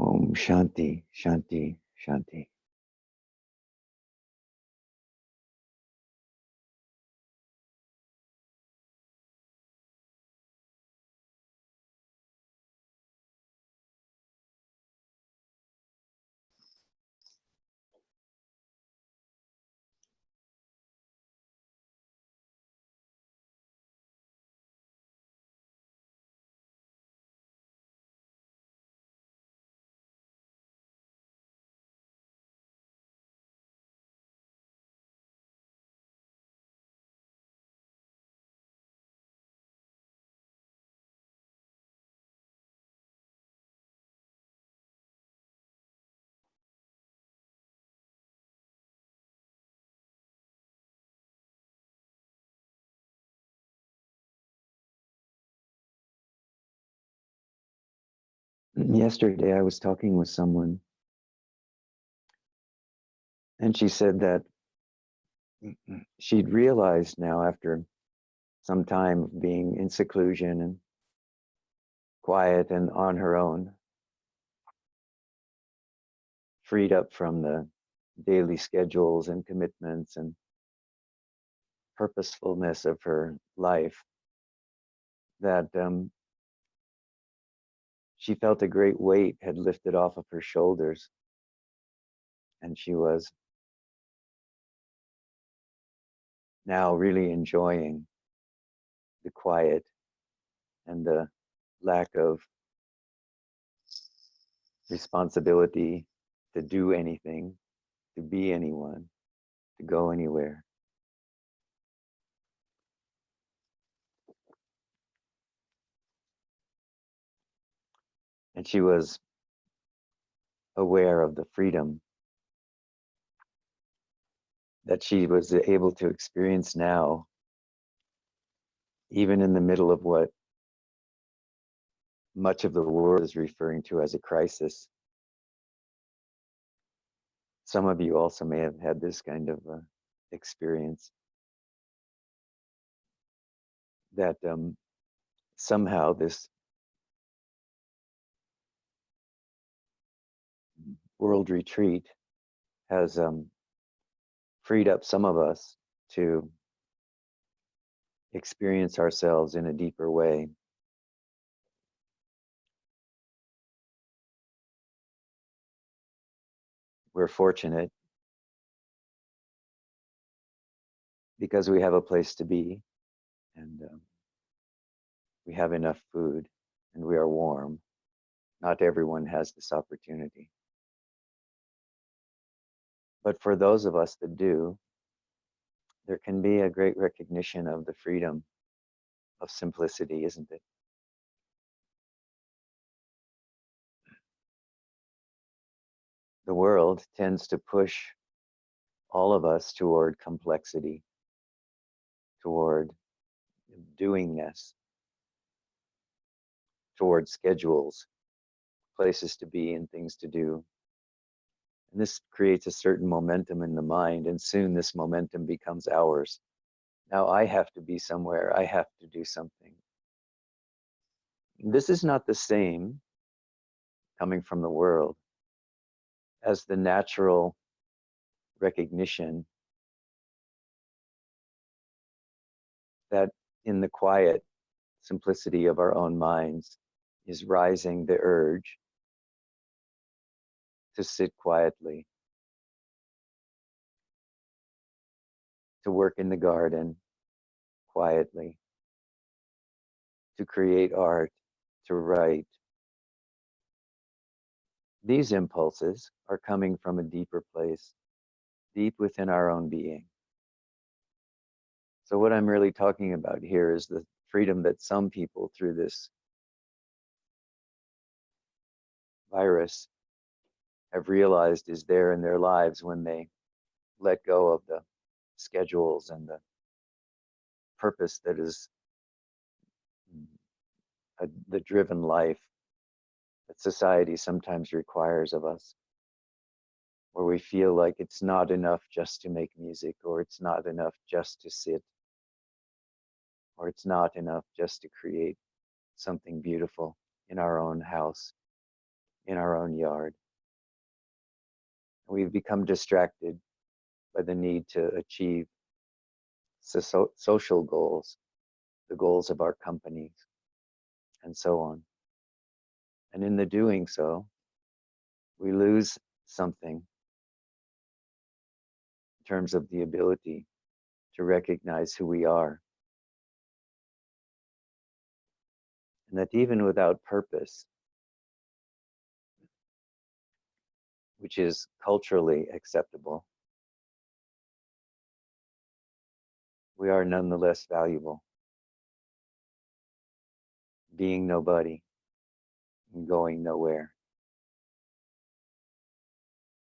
Om Shanti, Shanti, Shanti. Yesterday I was talking with someone and she said that she'd realized now after some time of being in seclusion and quiet and on her own, freed up from the daily schedules and commitments and purposefulness of her life, that she felt a great weight had lifted off of her shoulders, and she was now really enjoying the quiet and the lack of responsibility to do anything, to be anyone, to go anywhere. And she was aware of the freedom that she was able to experience now, even in the middle of what much of the world is referring to as a crisis. Some of you also may have had this kind of experience, that somehow this world retreat has freed up some of us to experience ourselves in a deeper way. We're fortunate because we have a place to be, and we have enough food, and we are warm. Not everyone has this opportunity. But for those of us that do, there can be a great recognition of the freedom of simplicity, isn't it? The world tends to push all of us toward complexity, toward doingness, toward schedules, places to be and things to do. And this creates a certain momentum in the mind, and soon this momentum becomes ours. Now I have to be somewhere, I have to do something. This is not the same, coming from the world, as the natural recognition that in the quiet simplicity of our own minds is rising the urge to sit quietly, to work in the garden quietly, to create art, to write. These impulses are coming from a deeper place, deep within our own being. So what I'm really talking about here is the freedom that some people through this virus have realized is there in their lives when they let go of the schedules and the purpose that is the driven life that society sometimes requires of us, where we feel like it's not enough just to make music, or it's not enough just to sit, or it's not enough just to create something beautiful in our own house, in our own yard. We've become distracted by the need to achieve social goals, the goals of our companies, and so on. And in the doing so, we lose something in terms of the ability to recognize who we are. And that even without purpose, which is culturally acceptable, we are nonetheless valuable, being nobody and going nowhere,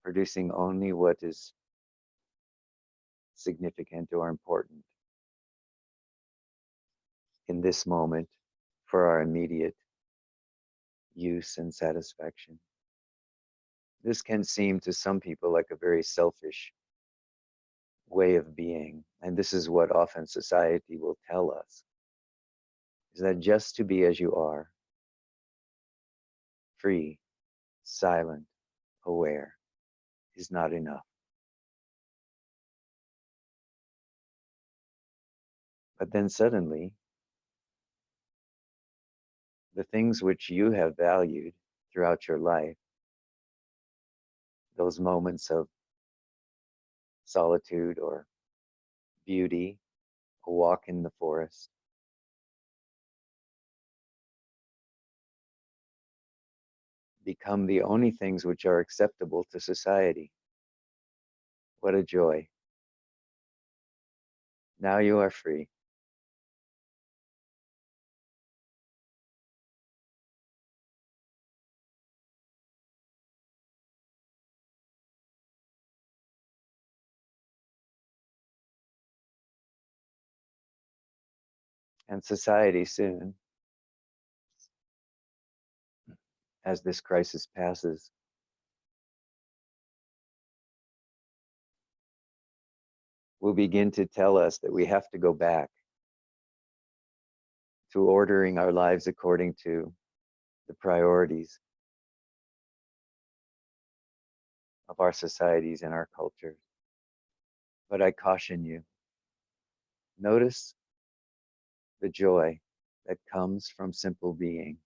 producing only what is significant or important in this moment for our immediate use and satisfaction. This can seem to some people like a very selfish way of being, and this is what often society will tell us, is that just to be as you are, free, silent, aware, is not enough. But then suddenly, the things which you have valued throughout your life, those moments of solitude or beauty, a walk in the forest, become the only things which are acceptable to society. What a joy. Now you are free. And society soon, as this crisis passes, will begin to tell us that we have to go back to ordering our lives according to the priorities of our societies and our cultures. But I caution you, notice the joy that comes from simple being.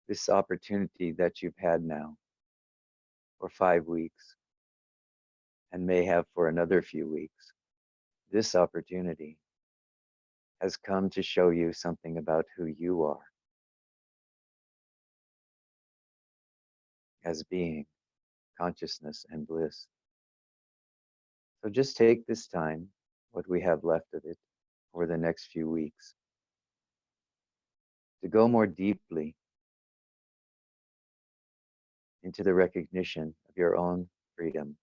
This opportunity that you've had now for 5 weeks and may have for another few weeks, this opportunity has come to show you something about who you are as being, consciousness, and bliss. So just take this time, what we have left of it, over the next few weeks, to go more deeply into the recognition of your own freedom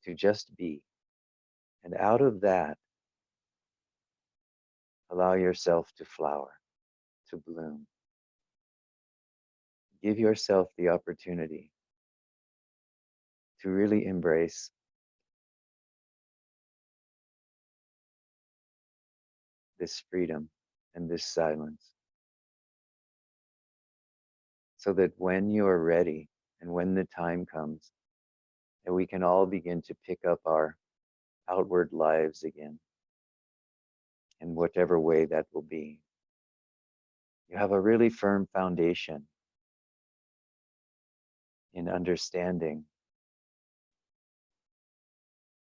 to just be. And out of that, allow yourself to flower, to bloom. Give yourself the opportunity to really embrace this freedom and this silence, so that when you are ready and when the time comes, that we can all begin to pick up our outward lives again, in whatever way that will be. You have a really firm foundation in understanding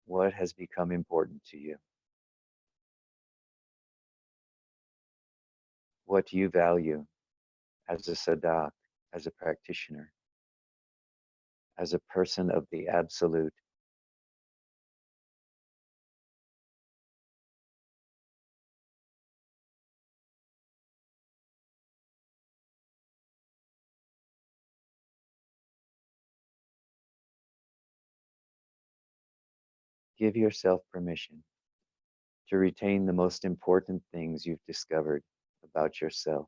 what has become important to you, what you value as a sadhak, as a practitioner, as a person of the absolute. Give yourself permission to retain the most important things you've discovered about yourself.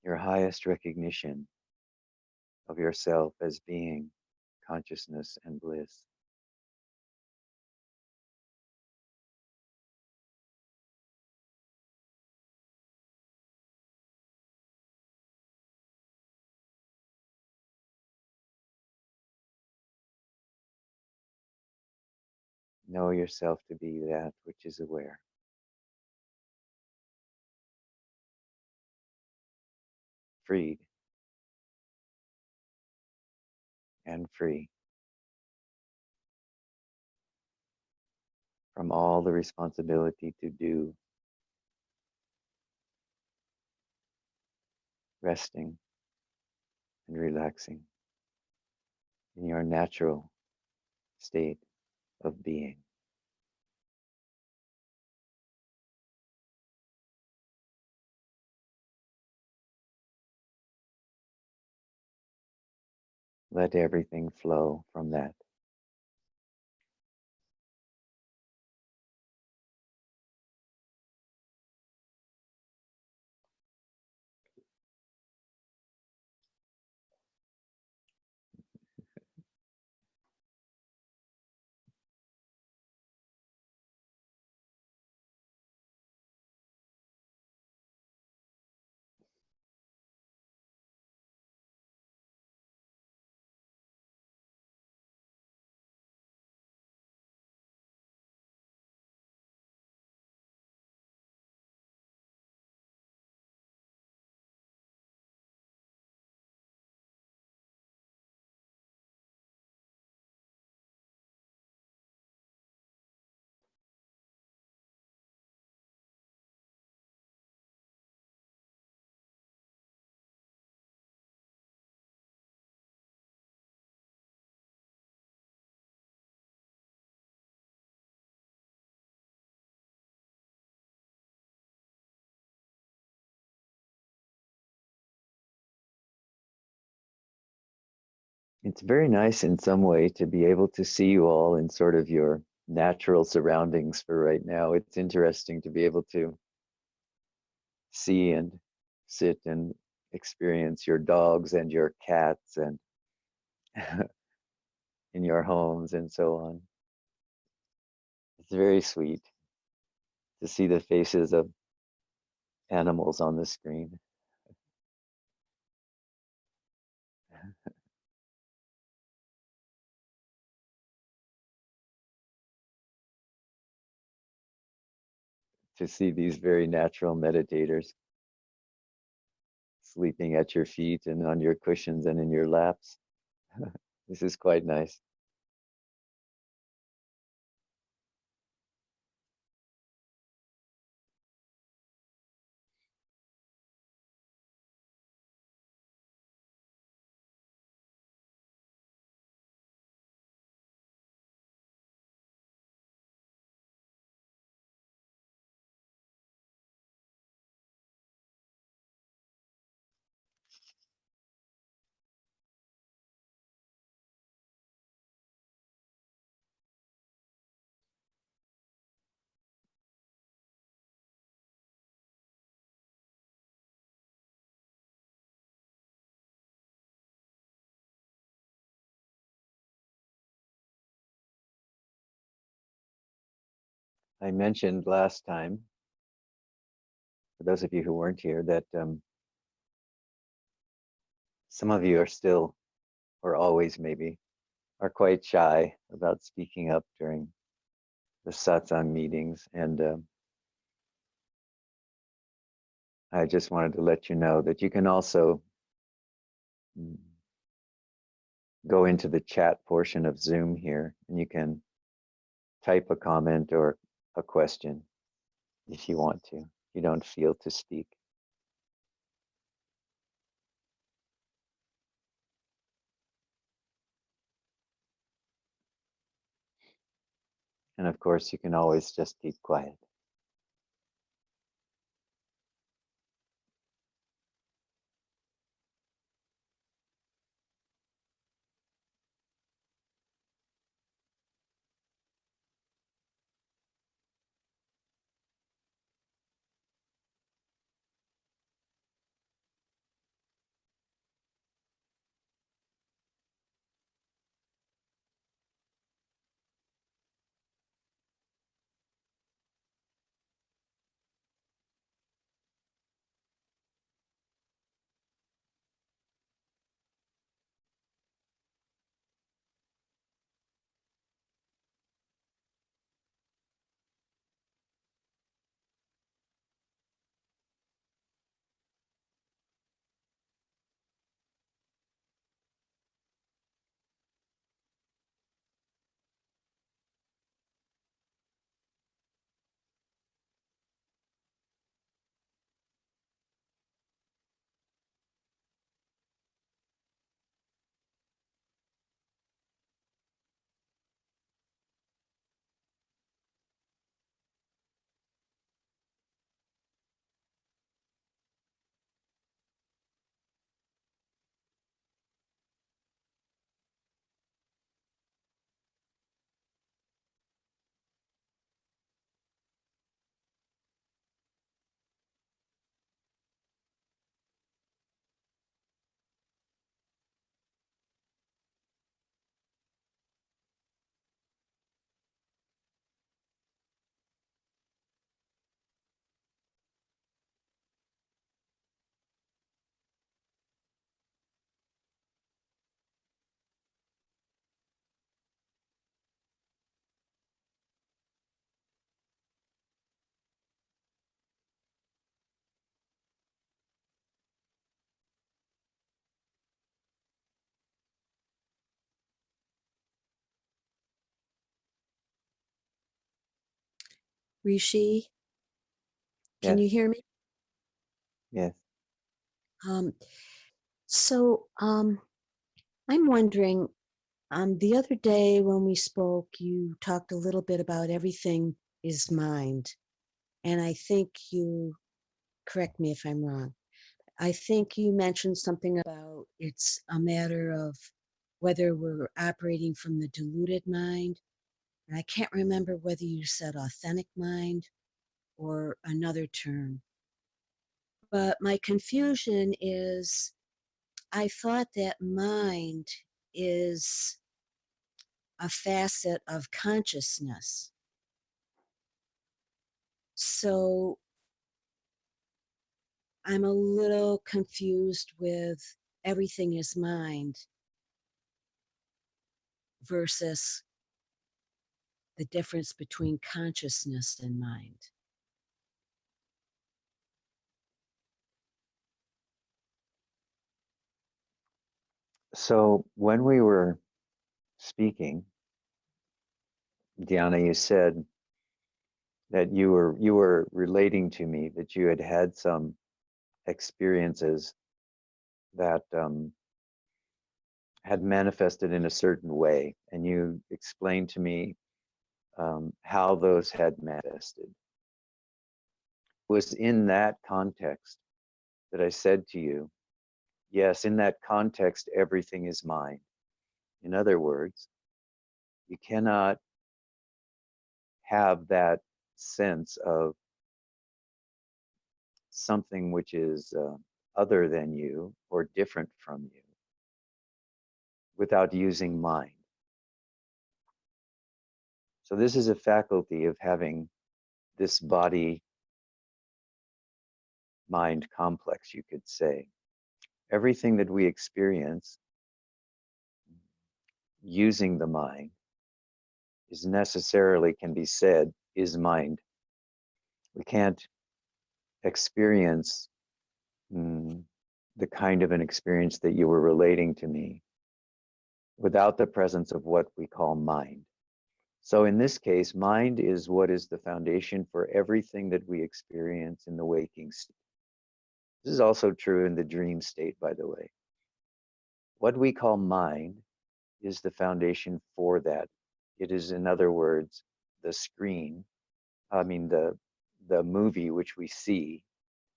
Your highest recognition of yourself as being, consciousness, and bliss. Know yourself to be that which is aware, freed and free from all the responsibility to do, resting and relaxing in your natural state of being. Let everything flow from that. It's very nice in some way to be able to see you all in sort of your natural surroundings for right now. It's interesting to be able to see and sit and experience your dogs and your cats and in your homes and so on. It's very sweet to see the faces of animals on the screen. To see these very natural meditators sleeping at your feet and on your cushions and in your laps. This is quite nice. I mentioned last time, for those of you who weren't here, that some of you are still, or always maybe, are quite shy about speaking up during the satsang meetings. And I just wanted to let you know that you can also mm, go into the chat portion of Zoom here and you can type a comment or a question if you want to. You don't feel to speak. And of course, you can always just keep quiet. Rishi, can Yes, you hear me? yes. Um, so I'm wondering, the other day when we spoke, you talked a little bit about everything is mind. And I think you, correct me if I'm wrong, I think you mentioned something about it's a matter of whether we're operating from the deluded mind. And I can't remember whether you said authentic mind or another term. But my confusion is I thought that mind is a facet of consciousness. So I'm a little confused with everything is mind versus the difference between consciousness and mind. So when we were speaking, Diana, you said that you were relating to me that you had had some experiences that had manifested in a certain way, and you explained to me how those had manifested. It was in that context that I said to you, yes, in that context, everything is mine. In other words, you cannot have that sense of something which is other than you or different from you without using mind. So, this is a faculty of having this body mind complex, you could say. Everything that we experience using the mind is necessarily, can be said, is mind. We can't experience the kind of an experience that you were relating to me without the presence of what we call mind. So in this case, mind is what is the foundation for everything that we experience in the waking state. This is also true in the dream state, by the way. What we call mind is the foundation for that. It is, in other words, the screen, I mean the movie which we see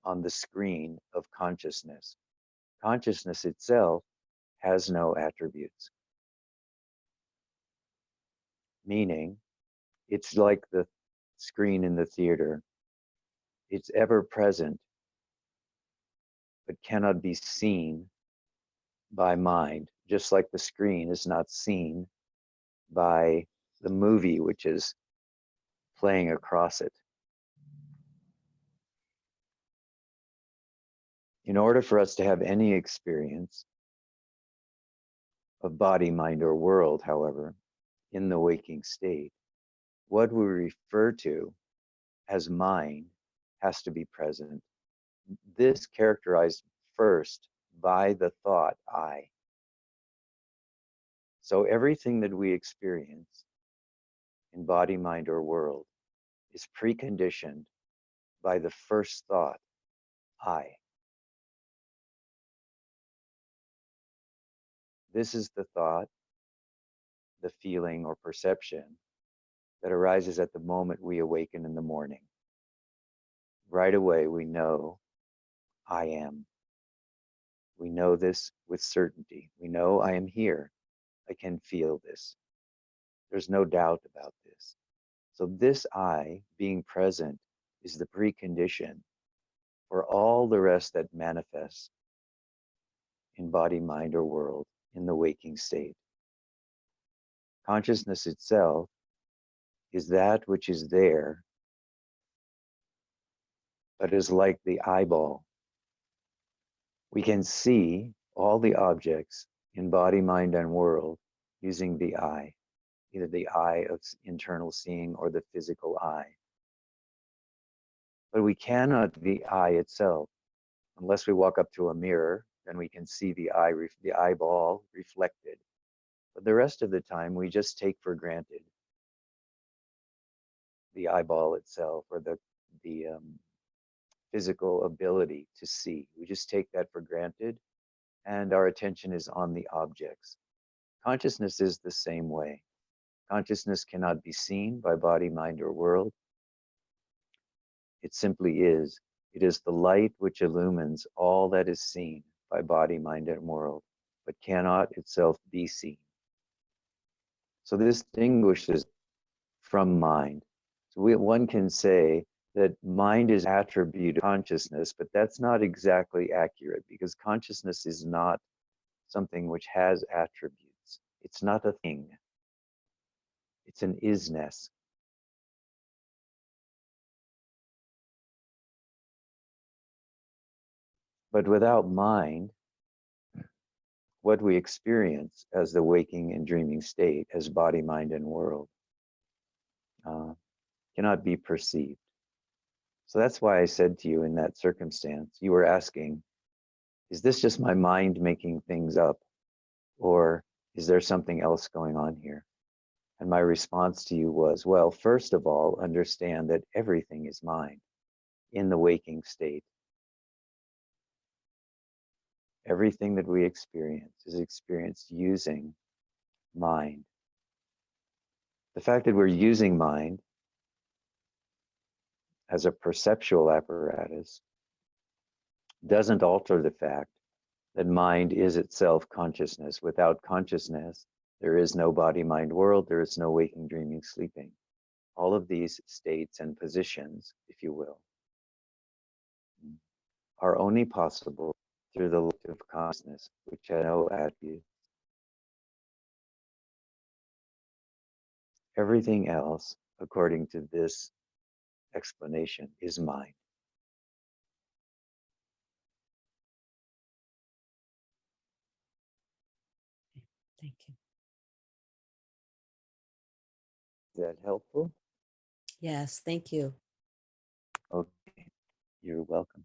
on the screen of consciousness. Consciousness itself has no attributes, meaning it's like the screen in the theater. It's ever present, but cannot be seen by mind, just like the screen is not seen by the movie which is playing across it. In order for us to have any experience of body, mind, or world, however, in the waking state, what we refer to as mind has to be present. This characterized first by the thought I. So everything that we experience in body, mind, or world is preconditioned by the first thought I. This is the thought, the feeling, or perception that arises at the moment we awaken in the morning. Right away, we know I am. We know this with certainty. We know I am here. I can feel this. There's no doubt about this. So, this I being present is the precondition for all the rest that manifests in body, mind, or world in the waking state. Consciousness itself is that which is there, but is like the eyeball. We can see all the objects in body, mind, and world using the eye, either the eye of internal seeing or the physical eye. But we cannot the eye itself. Unless we walk up to a mirror, then we can see the the eyeball reflected. But the rest of the time, we just take for granted the eyeball itself or the physical ability to see. We just take that for granted, and our attention is on the objects. Consciousness is the same way. Consciousness cannot be seen by body, mind, or world. It simply is. It is the light which illumines all that is seen by body, mind, and world, but cannot itself be seen. So this distinguishes from mind. So one can say that mind is attribute of consciousness, but that's not exactly accurate because consciousness is not something which has attributes. It's not a thing. It's an isness. But without mind, what we experience as the waking and dreaming state, as body, mind, and world, uh, cannot be perceived. So that's why I said to you in that circumstance, you were asking, is this just my mind making things up? Or is there something else going on here? And my response to you was, well, first of all, understand that everything is mind in the waking state. Everything that we experience is experienced using mind. The fact that we're using mind as a perceptual apparatus doesn't alter the fact that mind is itself consciousness. Without consciousness, there is no body, mind, world, there is no waking, dreaming, sleeping. All of these states and positions, if you will, are only possible through the light of consciousness, which has no attribute. Everything else, according to this explanation, is mind. Thank you. Is that helpful? Yes, thank you. Okay, you're welcome.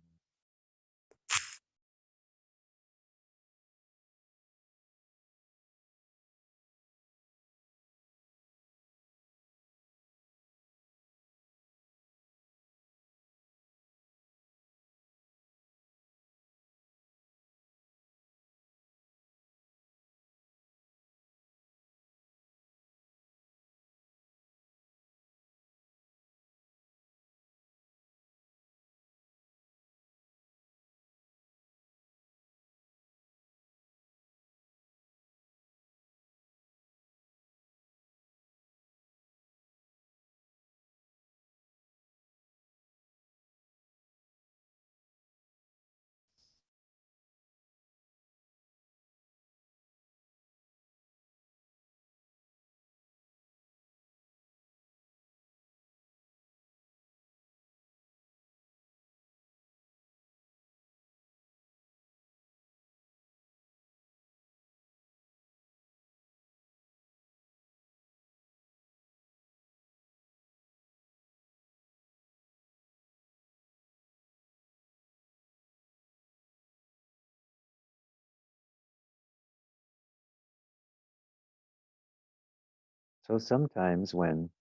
So sometimes when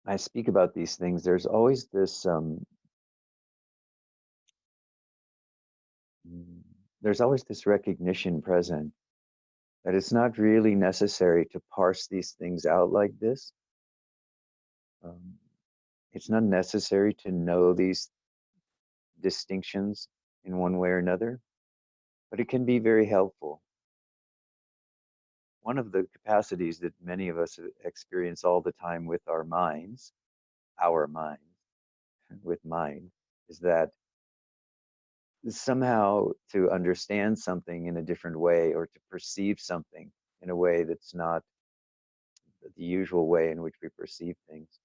I speak about these things, mm, there's always this recognition present that it's not really necessary to parse these things out like this. Um, it's not necessary to know these distinctions in one way or another, but it can be very helpful. One of the capacities that many of us experience all the time with our minds, with mind, is that somehow to understand something in a different way or to perceive something in a way that's not the usual way in which we perceive things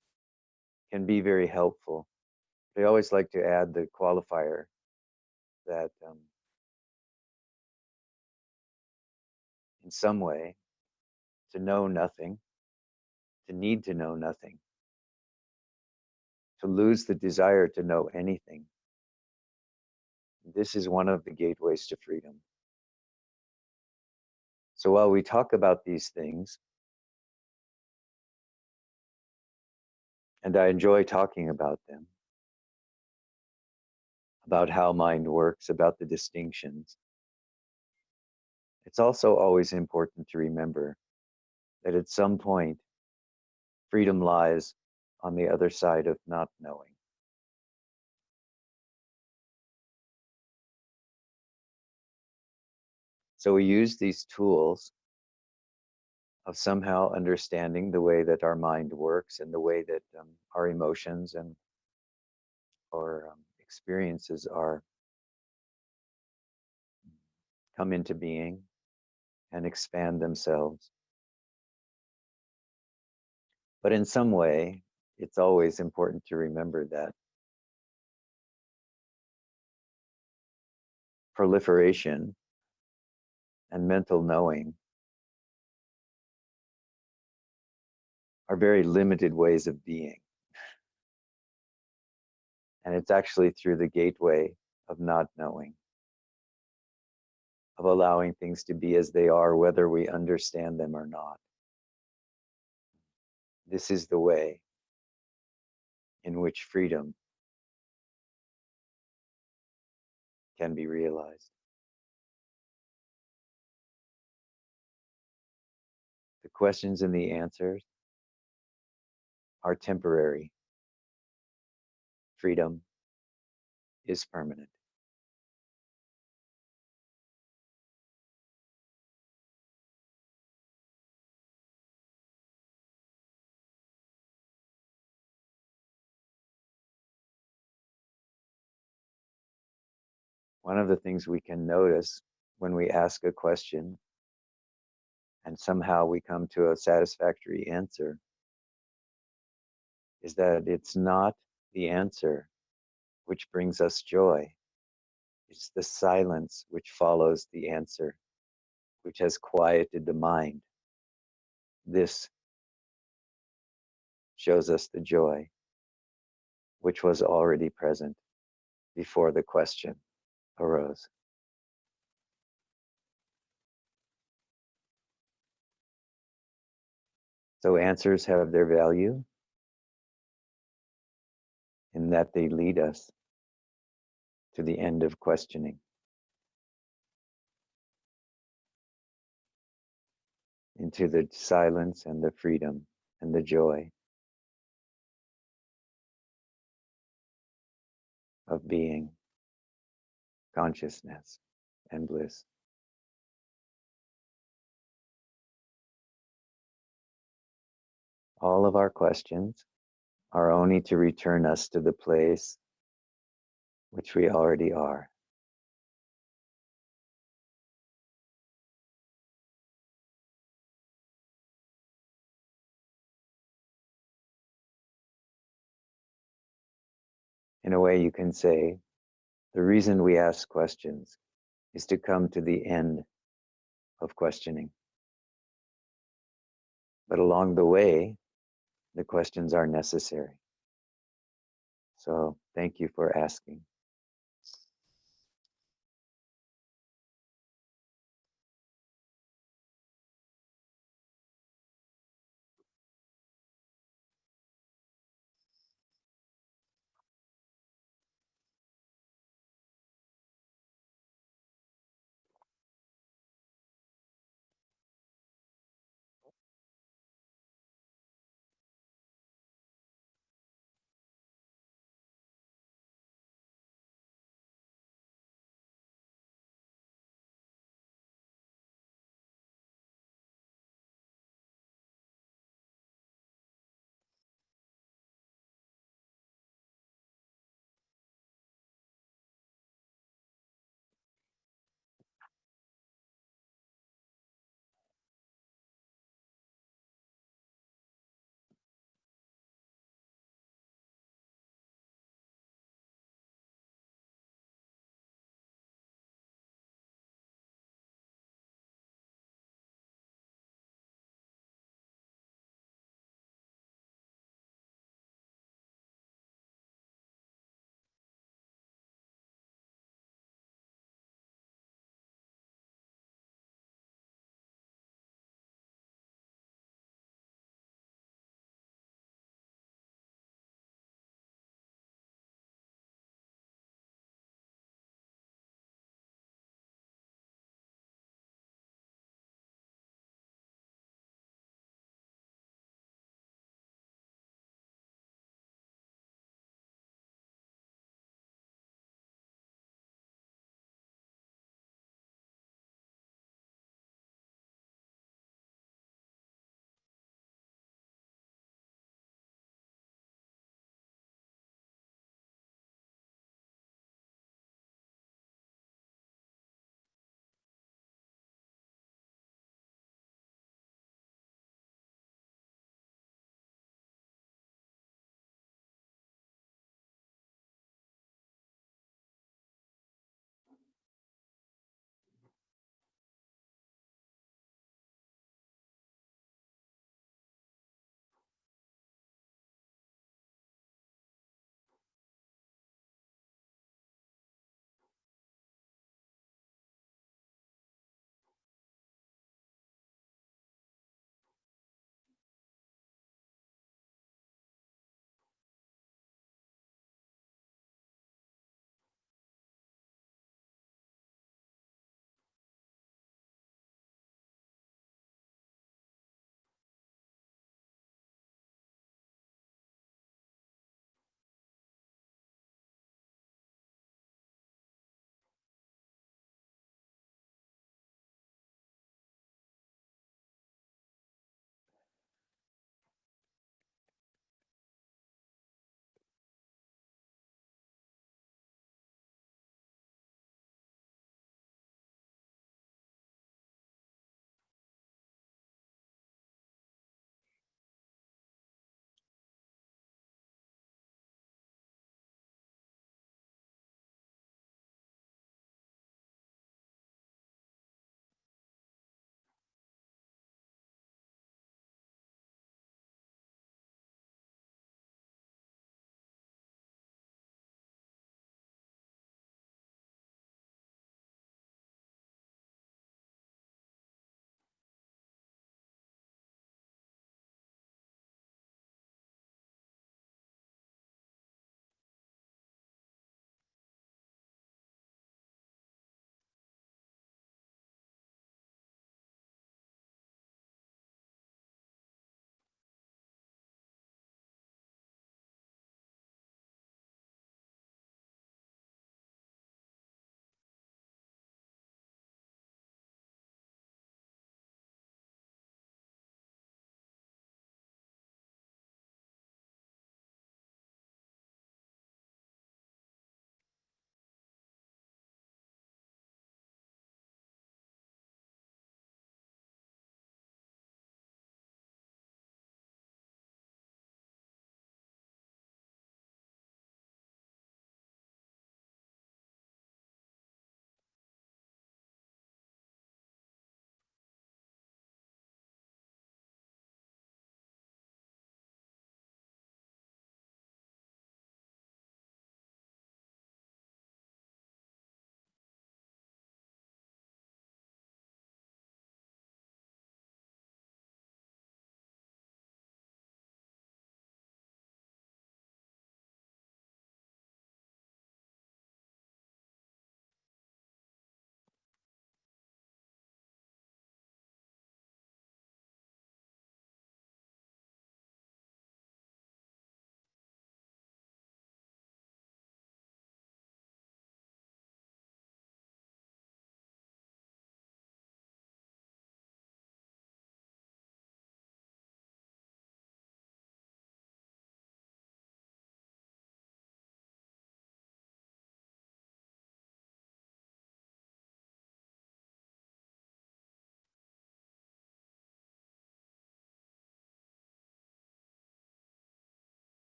can be very helpful. They always like to add the qualifier that in some way, to know nothing, to need to know nothing, to lose the desire to know anything. This is one of the gateways to freedom. So while we talk about these things, And I enjoy talking about them, about how mind works, about the distinctions. It's also always important to remember that at some point, freedom lies on the other side of not knowing. So we use these tools of somehow understanding the way that our mind works and the way that our emotions and our experiences are come into being and expand themselves. But in some way, it's always important to remember that proliferation and mental knowing are very limited ways of being. And it's actually through the gateway of not knowing, of allowing things to be as they are, whether we understand them or not. This is the way in which freedom can be realized. The questions and the answers are temporary. Freedom is permanent. One of the things we can notice when we ask a question and somehow we come to a satisfactory answer is that it's not the answer which brings us joy. It's the silence which follows the answer, which has quieted the mind. This shows us the joy which was already present before the question arose. So answers have their value in that they lead us to the end of questioning, into the silence and the freedom and the joy of being, consciousness, and bliss. All of our questions are only to return us to the place which we already are. In a way, you can say the reason we ask questions is to come to the end of questioning. But along the way, the questions are necessary. So thank you for asking.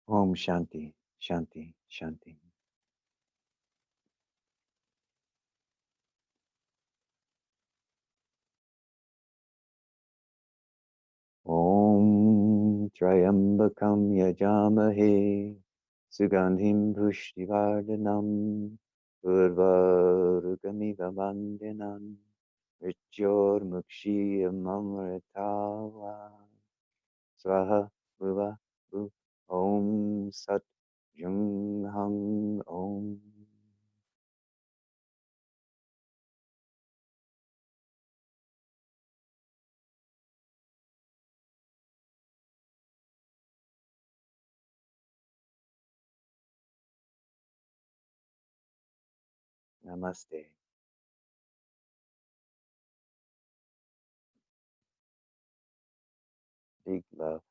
Om Shanti, Shanti, Shanti. Om Triambakam Yajamahe Sugandhim Pushtivardhanam Urvarugamiva Bandhanam Mrityor Mukshiyam Amritawa Swaha Bhuva Bhu Om Sat Jung Hang Om. Namaste. Big love.